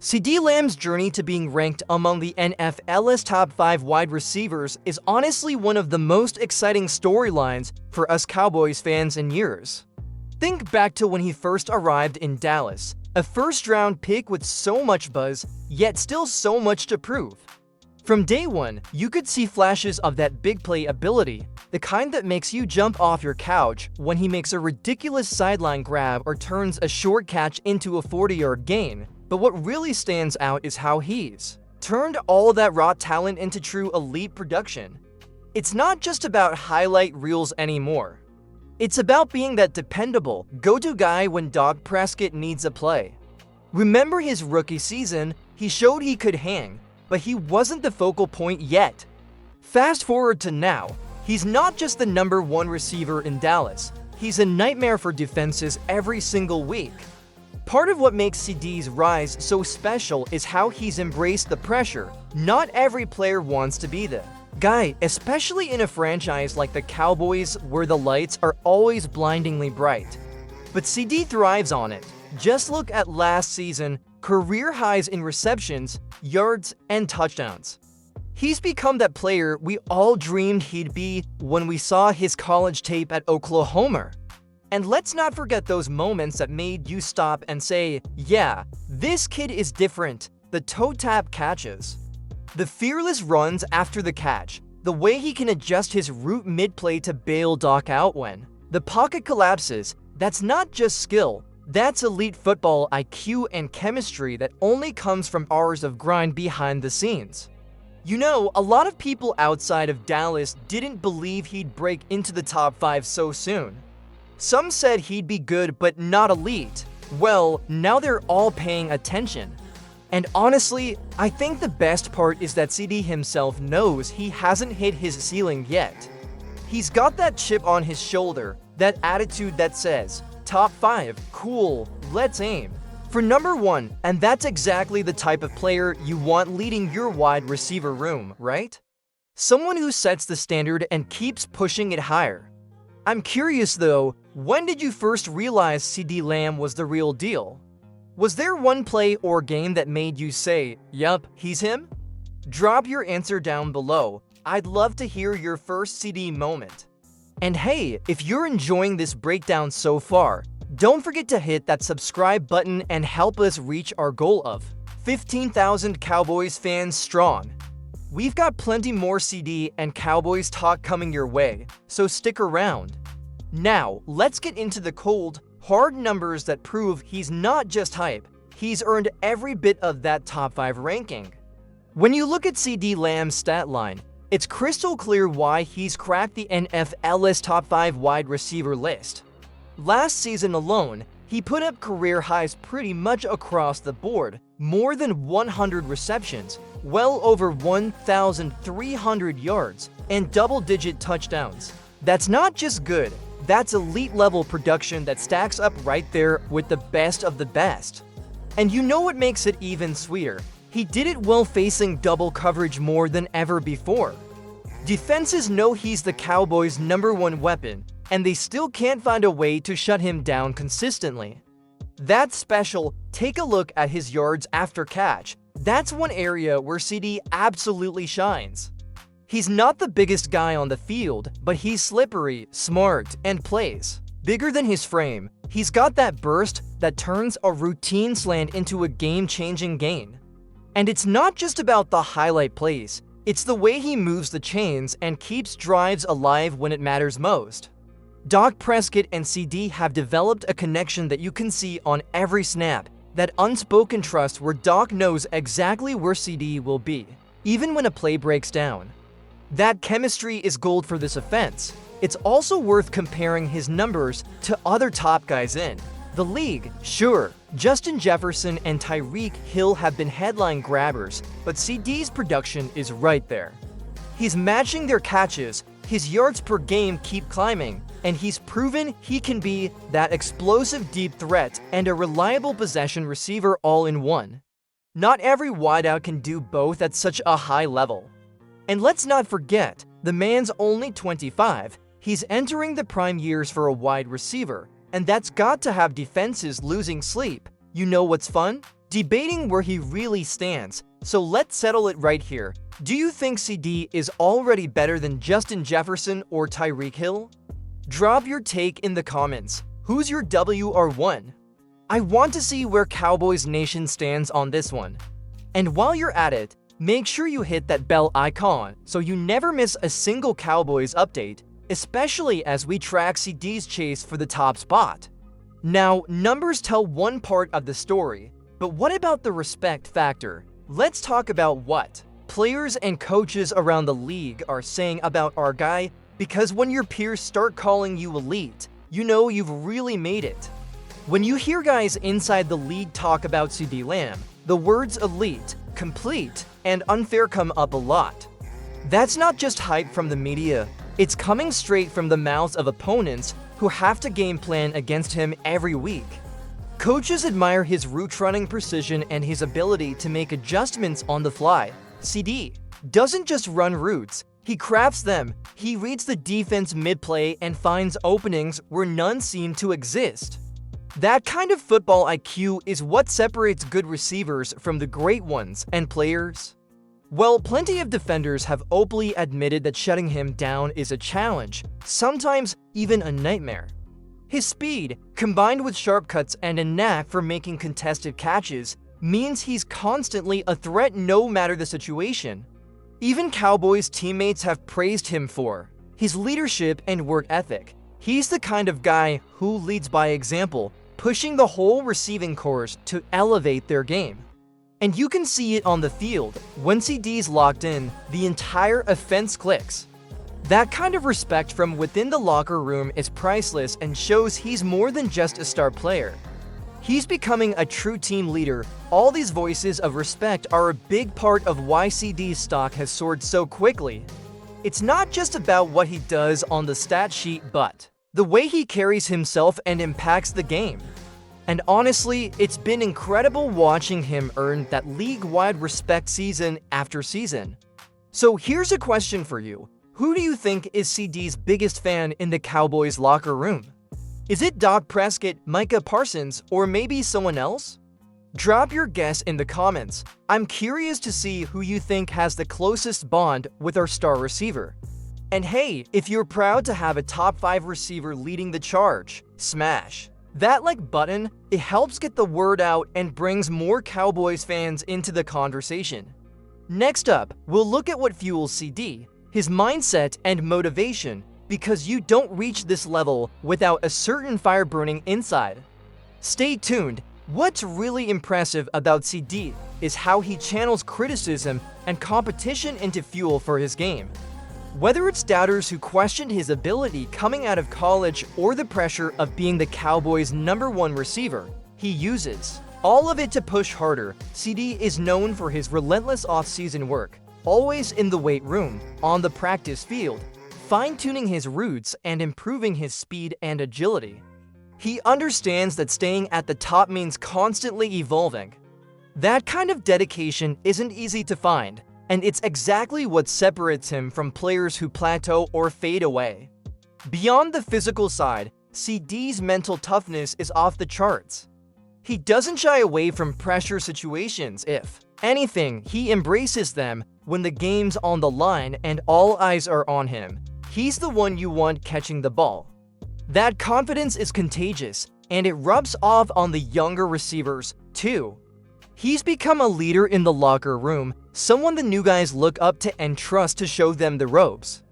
CeeDee Lamb's journey to being ranked among the NFL's top 5 wide receivers is honestly one of the most exciting storylines for us Cowboys fans in years. Think back to when he first arrived in Dallas, a first-round pick with so much buzz, yet still so much to prove. From day one, you could see flashes of that big play ability, the kind that makes you jump off your couch when he makes a ridiculous sideline grab or turns a short catch into a 40-yard gain. But what really stands out is how he's turned all that raw talent into true elite production. It's not just about highlight reels anymore. It's about being that dependable, go-to guy when Dak Prescott needs a play. Remember his rookie season, he showed he could hang, but he wasn't the focal point yet. Fast forward to now, he's not just the #1 receiver in Dallas, he's a nightmare for defenses every single week. Part of what makes CeeDee's rise so special is how he's embraced the pressure. Not every player wants to be the guy, especially in a franchise like the Cowboys where the lights are always blindingly bright. But CeeDee thrives on it. Just look at last season, career highs in receptions, yards, and touchdowns. He's become that player we all dreamed he'd be when we saw his college tape at Oklahoma. And let's not forget those moments that made you stop and say, yeah, this kid is different. The toe tap catches, the fearless runs after the catch, the way he can adjust his route mid-play to bail Dak out when the pocket collapses. That's not just skill, that's elite football IQ and chemistry that only comes from hours of grind behind the scenes. You know, a lot of people outside of Dallas didn't believe he'd break into the top 5 so soon. Some said he'd be good but not elite. Well, now they're all paying attention. And honestly, I think the best part is that CeeDee himself knows he hasn't hit his ceiling yet. He's got that chip on his shoulder, that attitude that says, top 5, cool, let's aim for #1, and that's exactly the type of player you want leading your wide receiver room, right? Someone who sets the standard and keeps pushing it higher. I'm curious though, when did you first realize CeeDee Lamb was the real deal? Was there one play or game that made you say, yup, he's him? Drop your answer down below. I'd love to hear your first CeeDee moment. And hey, if you're enjoying this breakdown so far, don't forget to hit that subscribe button and help us reach our goal of 15,000 Cowboys fans strong. We've got plenty more CeeDee and Cowboys talk coming your way, so stick around. Now, let's get into the cold, hard numbers that prove he's not just hype, he's earned every bit of that top 5 ranking. When you look at CeeDee Lamb's stat line, it's crystal clear why he's cracked the NFL's top 5 wide receiver list. Last season alone, he put up career highs pretty much across the board, more than 100 receptions, well over 1,300 yards, and double-digit touchdowns. That's not just good, that's elite-level production that stacks up right there with the best of the best. And you know what makes it even sweeter? He did it while facing double coverage more than ever before. Defenses know he's the Cowboys' #1 weapon, and they still can't find a way to shut him down consistently. That's special. Take a look at his yards after catch. That's one area where CeeDee absolutely shines. He's not the biggest guy on the field, but he's slippery, smart, and plays bigger than his frame. He's got that burst that turns a routine slant into a game-changing gain. And it's not just about the highlight plays, it's the way he moves the chains and keeps drives alive when it matters most. Dak Prescott and CeeDee have developed a connection that you can see on every snap, that unspoken trust where Dak knows exactly where CeeDee will be, even when a play breaks down. That chemistry is gold for this offense. It's also worth comparing his numbers to other top guys in the league. Sure, Justin Jefferson and Tyreek Hill have been headline grabbers, but CeeDee's production is right there. He's matching their catches, his yards per game keep climbing, and he's proven he can be that explosive deep threat and a reliable possession receiver all in one. Not every wideout can do both at such a high level. And let's not forget, the man's only 25, he's entering the prime years for a wide receiver, and that's got to have defenses losing sleep. You know what's fun? debating where he really stands, so let's settle it right here. Do you think CeeDee is already better than Justin Jefferson or Tyreek Hill? Drop your take in the comments. Who's your WR1? I want to see where Cowboys Nation stands on this one. And while you're at it, make sure you hit that bell icon so you never miss a single Cowboys update, especially as we track CeeDee's chase for the top spot. Now, numbers tell one part of the story, but what about the respect factor? Let's talk about what players and coaches around the league are saying about our guy, because when your peers start calling you elite, you know you've really made it. When you hear guys inside the league talk about CeeDee Lamb, the words elite, complete, and unfair come up a lot. That's not just hype from the media, it's coming straight from the mouths of opponents who have to game plan against him every week. Coaches admire his route running precision and his ability to make adjustments on the fly. CeeDee doesn't just run routes, he crafts them. He reads the defense mid-play and finds openings where none seem to exist. That kind of football IQ is what separates good receivers from the great ones. And players? Well, plenty of defenders have openly admitted that shutting him down is a challenge, sometimes even a nightmare. His speed, combined with sharp cuts and a knack for making contested catches, means he's constantly a threat no matter the situation. Even Cowboys teammates have praised him for his leadership and work ethic. He's the kind of guy who leads by example, pushing the whole receiving corps to elevate their game. And you can see it on the field. When CeeDee's locked in, the entire offense clicks. That kind of respect from within the locker room is priceless and shows he's more than just a star player. He's becoming a true team leader. All these voices of respect are a big part of why CeeDee's stock has soared so quickly. It's not just about what he does on the stat sheet, but the way he carries himself and impacts the game. And honestly, it's been incredible watching him earn that league-wide respect season after season. So here's a question for you. Who do you think is CeeDee's biggest fan in the Cowboys locker room? Is it Dak Prescott, Micah Parsons, or maybe someone else? Drop your guess in the comments. I'm curious to see who you think has the closest bond with our star receiver. And hey, if you're proud to have a top 5 receiver leading the charge, smash that like button. It helps get the word out and brings more Cowboys fans into the conversation. Next up, we'll look at what fuels CeeDee, his mindset and motivation, because you don't reach this level without a certain fire burning inside. Stay tuned. What's really impressive about CeeDee is how he channels criticism and competition into fuel for his game. Whether it's doubters who questioned his ability coming out of college or the pressure of being the Cowboys' #1 receiver, he uses all of it to push harder. CeeDee is known for his relentless off-season work, always in the weight room, on the practice field, fine-tuning his routes and improving his speed and agility. He understands that staying at the top means constantly evolving. That kind of dedication isn't easy to find, and it's exactly what separates him from players who plateau or fade away. Beyond the physical side, CeeDee's mental toughness is off the charts. He doesn't shy away from pressure situations. If anything, he embraces them when the game's on the line and all eyes are on him. He's the one you want catching the ball. That confidence is contagious, and it rubs off on the younger receivers, too. He's become a leader in the locker room, someone the new guys look up to and trust to show them the ropes.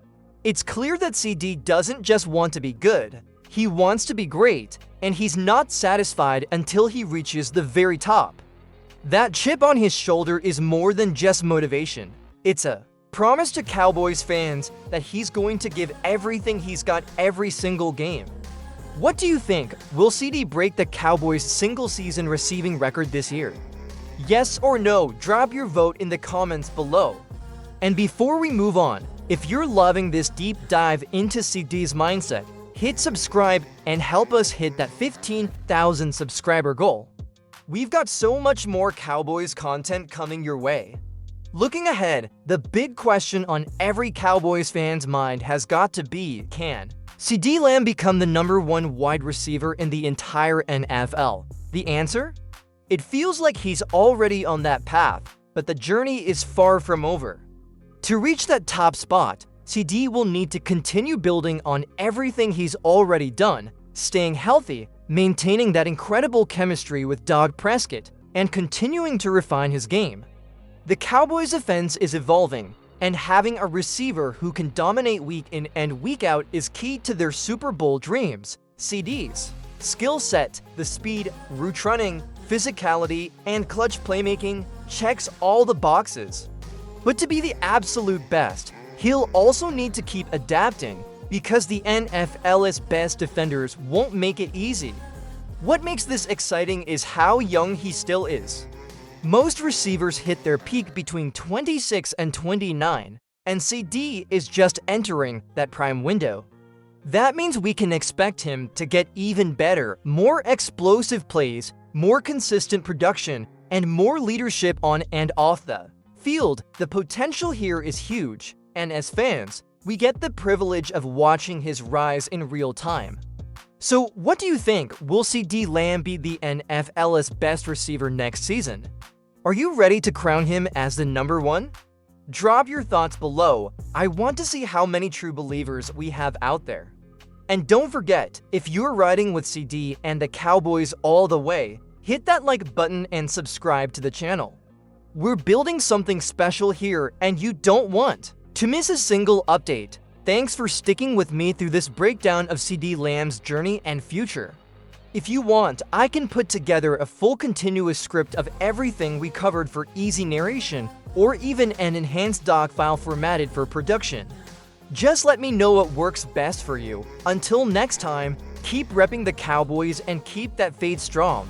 It's clear that CeeDee doesn't just want to be good, he wants to be great, and he's not satisfied until he reaches the very top. That chip on his shoulder is more than just motivation. It's a promise to Cowboys fans that he's going to give everything he's got every single game. What do you think? Will CeeDee break the Cowboys' single-season receiving record this year? Yes or no? Drop your vote in the comments below. And before we move on, if you're loving this deep dive into CeeDee's mindset, hit subscribe and help us hit that 15,000 subscriber goal. We've got so much more Cowboys content coming your way. Looking ahead, the big question on every Cowboys fan's mind has got to be, can CeeDee Lamb become the #1 wide receiver in the entire NFL? The answer? It feels like he's already on that path, but the journey is far from over. To reach that top spot, CeeDee will need to continue building on everything he's already done, staying healthy, maintaining that incredible chemistry with Dak Prescott, and continuing to refine his game. The Cowboys' offense is evolving, and having a receiver who can dominate week in and week out is key to their Super Bowl dreams. CeeDee's skill set, the speed, route running, physicality, and clutch playmaking checks all the boxes. But to be the absolute best, he'll also need to keep adapting because the NFL's best defenders won't make it easy. What makes this exciting is how young he still is. Most receivers hit their peak between 26 and 29, and CeeDee is just entering that prime window. That means we can expect him to get even better, more explosive plays, more consistent production, and more leadership on and off the field. The potential here is huge, and as fans, we get the privilege of watching his rise in real time. So what do you think? Will CeeDee Lamb be the NFL's best receiver next season? Are you ready to crown him as the number one? Drop your thoughts below. I want to see how many true believers we have out there. And don't forget, if you're riding with CeeDee and the Cowboys all the way, hit that like button and subscribe to the channel. We're building something special here and you don't want to miss a single update. Thanks for sticking with me through this breakdown of CeeDee Lamb's journey and future. If you want, I can put together a full continuous script of everything we covered for easy narration, or even an enhanced doc file formatted for production. Just let me know what works best for you. Until next time, keep repping the Cowboys and keep that faith strong.